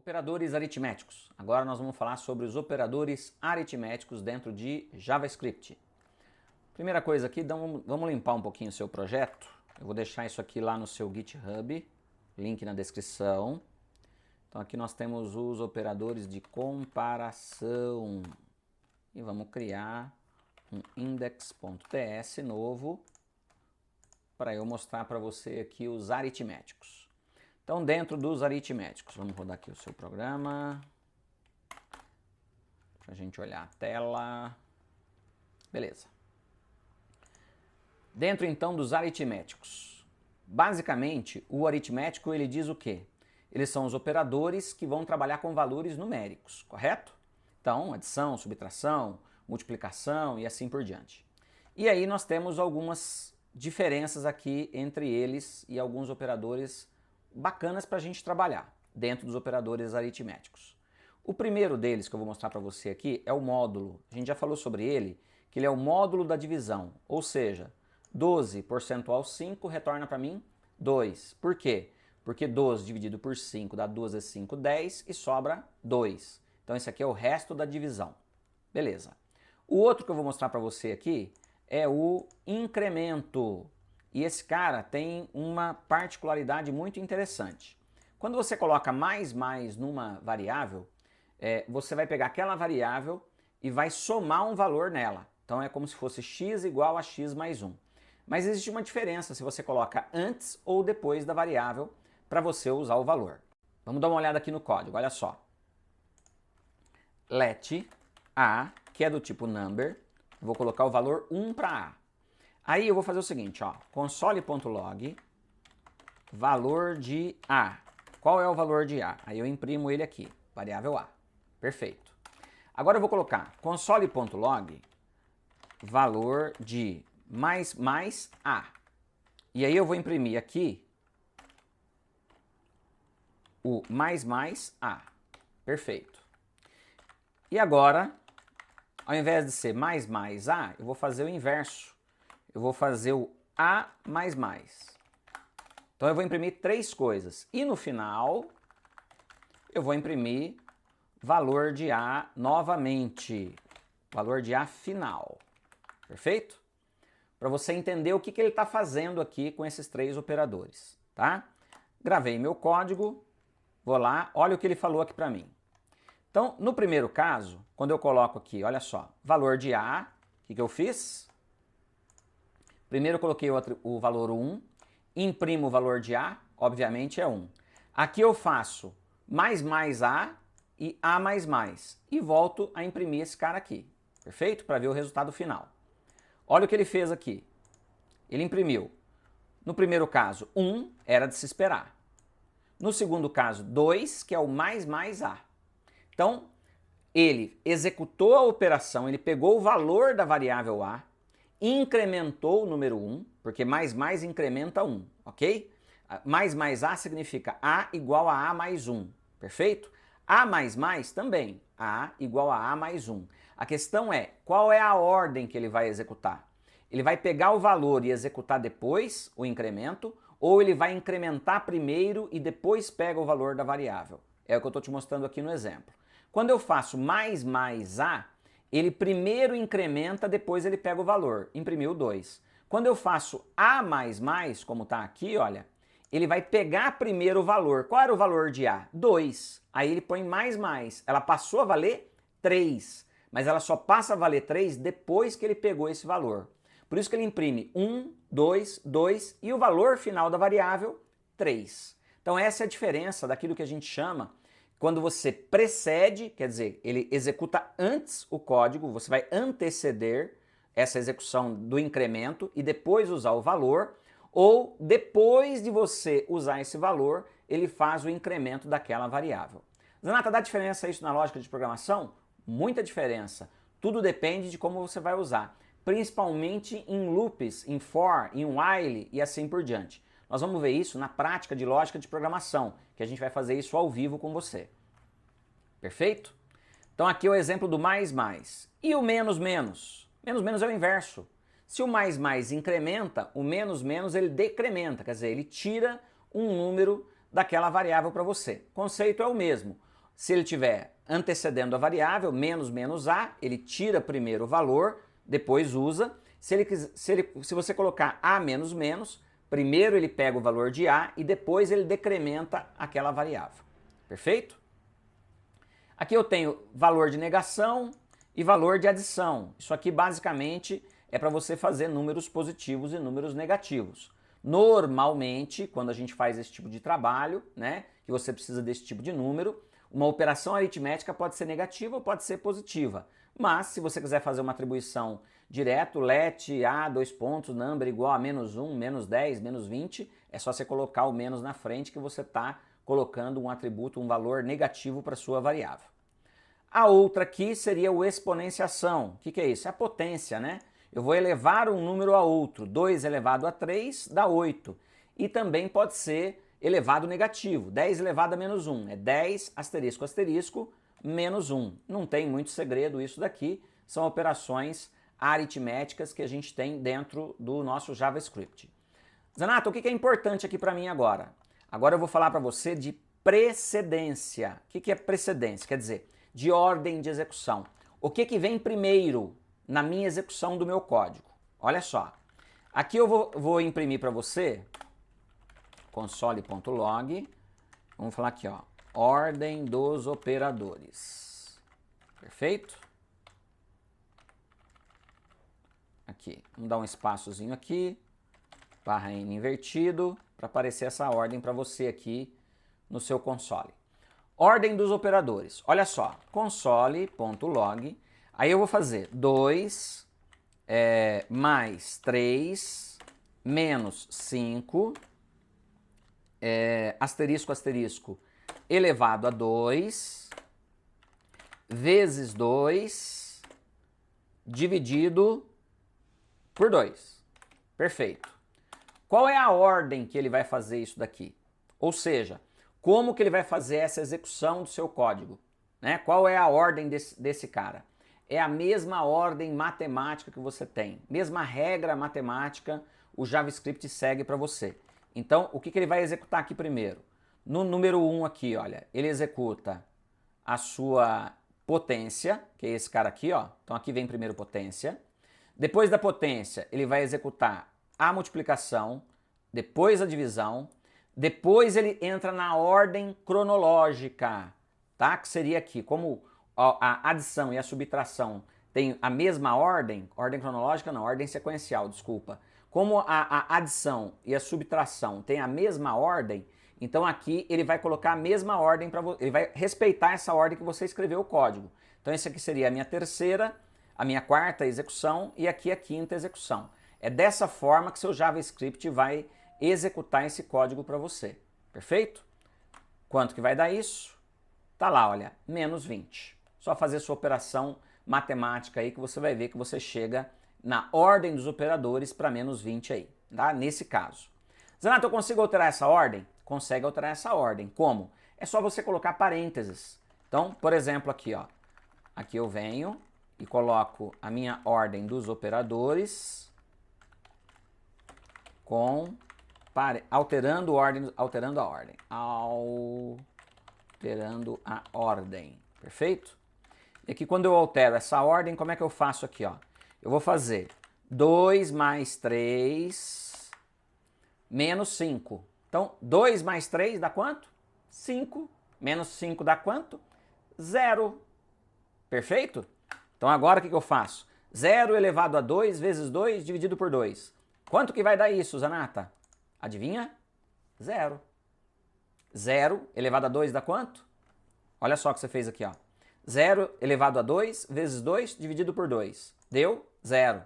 Operadores aritméticos. Agora nós vamos falar sobre os operadores aritméticos dentro de JavaScript. Primeira coisa aqui, vamos limpar um pouquinho o seu projeto. Eu vou deixar isso aqui lá no seu GitHub, link na descrição. Então aqui nós temos os operadores de comparação. E vamos criar um index.ts novo para eu mostrar para você aqui os aritméticos. Então, dentro dos aritméticos, vamos rodar aqui o seu programa, para a gente olhar a tela. Beleza. Dentro, então, dos aritméticos, basicamente, o aritmético, ele diz o quê? Eles são os operadores que vão trabalhar com valores numéricos, correto? Então, adição, subtração, multiplicação e assim por diante. E aí nós temos algumas diferenças aqui entre eles e alguns operadores bacanas para a gente trabalhar dentro dos operadores aritméticos. O primeiro deles que eu vou mostrar para você aqui é o módulo. A gente já falou sobre ele, que ele é o módulo da divisão, ou seja, 12 percentual 5 retorna para mim 2. Por quê? Porque 12 dividido por 5 dá 2 vezes 5, 10 e sobra 2. Então esse aqui é o resto da divisão. Beleza. O outro que eu vou mostrar para você aqui é o incremento. E esse cara tem uma particularidade muito interessante. Quando você coloca mais numa variável, você vai pegar aquela variável e vai somar um valor nela. Então é como se fosse x igual a x mais 1. Mas existe uma diferença se você coloca antes ou depois da variável para você usar o valor. Vamos dar uma olhada aqui no código, olha só. Let a, que é do tipo number, vou colocar o valor 1 para a. Aí eu vou fazer o seguinte, ó, console.log, valor de A. Qual é o valor de A? Aí eu imprimo ele aqui, variável A. Perfeito. Agora eu vou colocar console.log, valor de mais A. E aí eu vou imprimir aqui o mais A. Perfeito. E agora, ao invés de ser mais A, eu vou fazer o inverso. Eu vou fazer o A++. Então eu vou imprimir três coisas. E no final, eu vou imprimir valor de A novamente. Valor de A final. Perfeito? Para você entender o que ele está fazendo aqui com esses três operadores. Tá? Gravei meu código. Vou lá, olha o que ele falou aqui para mim. Então, no primeiro caso, quando eu coloco aqui, olha só, valor de A, o que eu fiz? Primeiro eu coloquei o valor 1, imprimo o valor de A, obviamente é 1. Aqui eu faço mais A e A++, e volto a imprimir esse cara aqui, perfeito? Para ver o resultado final. Olha o que ele fez aqui. Ele imprimiu, no primeiro caso, 1, era de se esperar. No segundo caso, 2, que é o mais A. Então, ele executou a operação, ele pegou o valor da variável A, incrementou o número 1, porque mais incrementa 1, ok? Mais A significa A igual a A mais 1, perfeito? A também, A igual a A mais 1. A questão é, qual é a ordem que ele vai executar? Ele vai pegar o valor e executar depois o incremento, ou ele vai incrementar primeiro e depois pega o valor da variável? É o que eu estou te mostrando aqui no exemplo. Quando eu faço mais A, ele primeiro incrementa, depois ele pega o valor. Imprimiu 2. Quando eu faço A++, como está aqui, olha, ele vai pegar primeiro o valor. Qual era o valor de A? 2. Aí ele põe mais. Ela passou a valer 3. Mas ela só passa a valer 3 depois que ele pegou esse valor. Por isso que ele imprime 1, 2, 2 e o valor final da variável, 3. Então essa é a diferença daquilo que a gente chama quando você precede, quer dizer, ele executa antes o código, você vai anteceder essa execução do incremento e depois usar o valor, ou depois de você usar esse valor, ele faz o incremento daquela variável. Zanata, dá diferença isso na lógica de programação? Muita diferença. Tudo depende de como você vai usar, principalmente em loops, em for, em while e assim por diante. Nós vamos ver isso na prática de lógica de programação, que a gente vai fazer isso ao vivo com você. Perfeito? Então aqui é o exemplo do mais. E o menos? Menos é o inverso. Se o mais incrementa, o menos ele decrementa, quer dizer, ele tira um número daquela variável para você. O conceito é o mesmo. se ele tiver antecedendo a variável, menos menos A, ele tira primeiro o valor, depois usa. Se você colocar A menos menos, primeiro ele pega o valor de A e depois ele decrementa aquela variável. Perfeito? Aqui eu tenho valor de negação e valor de adição. Isso aqui basicamente é para você fazer números positivos e números negativos. Normalmente, quando a gente faz esse tipo de trabalho, né, que você precisa desse tipo de número, uma operação aritmética pode ser negativa ou pode ser positiva. Mas, se você quiser fazer uma atribuição direto, let a, dois pontos, number igual a menos 1, menos 10, menos 20, é só você colocar o menos na frente que você está colocando um atributo, um valor negativo para sua variável. A outra aqui seria o exponenciação. O que é isso? É a potência, né? Eu vou elevar um número a outro. 2 elevado a 3 dá 8. E também pode ser elevado negativo. 10 elevado a menos 1. É 10 asterisco asterisco menos 1. Não tem muito segredo isso daqui. São operações aritméticas que a gente tem dentro do nosso JavaScript. Zanato, o que é importante aqui para mim agora? Agora eu vou falar para você de precedência. O que é precedência? Quer dizer, de ordem de execução. O que vem primeiro na minha execução do meu código? Olha só. Aqui eu vou imprimir para você console.log. Vamos falar aqui, ó, ordem dos operadores. Perfeito? Aqui, vamos dar um espaçozinho aqui, barra N invertido, para aparecer essa ordem para você aqui no seu console. Ordem dos operadores. Olha só, console.log. Aí eu vou fazer 2 mais 3 menos 5 asterisco asterisco elevado a 2 vezes 2 dividido por 2. Perfeito. Qual é a ordem que ele vai fazer isso daqui? Ou seja, como que ele vai fazer essa execução do seu código? Né? Qual é a ordem desse cara? É a mesma ordem matemática que você tem. Mesma regra matemática o JavaScript segue para você. Então, o que ele vai executar aqui primeiro? No número 1 aqui, olha, ele executa a sua potência, que é esse cara aqui, ó. Então, aqui vem primeiro potência. Depois da potência, ele vai executar a multiplicação, depois a divisão, depois ele entra na ordem cronológica, tá? Que seria aqui, como a adição e a subtração têm a mesma ordem cronológica não, ordem sequencial, desculpa. Como a adição e a subtração têm a mesma ordem, então aqui ele vai colocar a mesma ordem para você, ele vai respeitar essa ordem que você escreveu o código. Então esse aqui seria a minha terceira, a minha quarta execução e aqui a quinta execução. É dessa forma que seu JavaScript vai executar esse código para você. Perfeito? Quanto que vai dar isso? Tá lá, olha, menos 20. Só fazer sua operação matemática aí que você vai ver que você chega na ordem dos operadores para menos 20 aí, tá? Nesse caso. Zanato, eu consigo alterar essa ordem? Consegue alterar essa ordem. Como? É só você colocar parênteses. Então, por exemplo, aqui, ó. Aqui eu venho e coloco a minha ordem dos operadores com alterando a ordem. Perfeito? E aqui quando eu altero essa ordem, como é que eu faço aqui, ó? Eu vou fazer 2 mais 3 menos 5. Então, 2 mais 3 dá quanto? 5. Menos 5 dá quanto? 0. Perfeito? Então agora o que eu faço? 0 elevado a 2 vezes 2 dividido por 2. Quanto que vai dar isso, Zanata? Adivinha? 0. 0 elevado a 2 dá quanto? Olha só o que você fez aqui, ó. 0 elevado a 2 vezes 2 dividido por 2. Deu 0.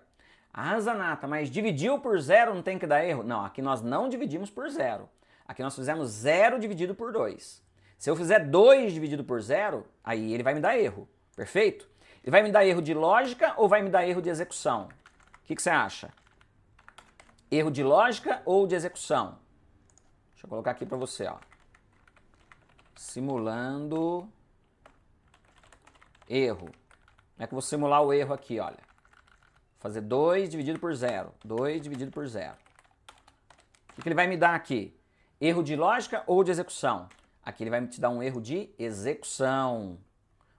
Ah, Zanata, mas dividiu por 0 não tem que dar erro? Não, aqui nós não dividimos por 0. Aqui nós fizemos 0 dividido por 2. Se eu fizer 2 dividido por 0, aí ele vai me dar erro. Perfeito? Ele vai me dar erro de lógica ou vai me dar erro de execução? O que você acha? Erro de lógica ou de execução? Deixa eu colocar aqui para você, ó. Simulando erro. Como é que eu vou simular o erro aqui, olha? Vou fazer 2 dividido por 0. 2 dividido por 0. O que ele vai me dar aqui? Erro de lógica ou de execução? Aqui ele vai te dar um erro de execução.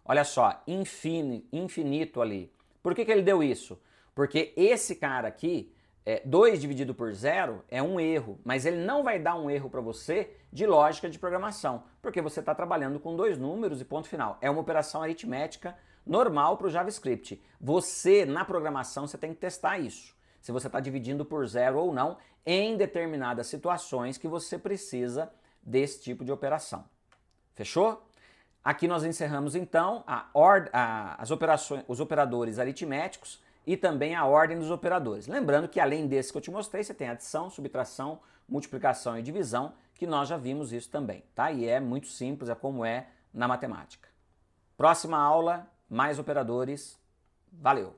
Olha só, infinito ali. Por que ele deu isso? Porque esse cara aqui, 2 dividido por 0 é um erro, mas ele não vai dar um erro para você de lógica de programação, porque você está trabalhando com 2 números e ponto final. É uma operação aritmética normal para o JavaScript. Você, na programação, você tem que testar isso. Se você está dividindo por 0 ou não, em determinadas situações que você precisa desse tipo de operação. Fechou? Aqui nós encerramos então as operações, os operadores aritméticos e também a ordem dos operadores. Lembrando que além desse que eu te mostrei, você tem adição, subtração, multiplicação e divisão, que nós já vimos isso também, tá? E é muito simples, é como é na matemática. Próxima aula, mais operadores. Valeu!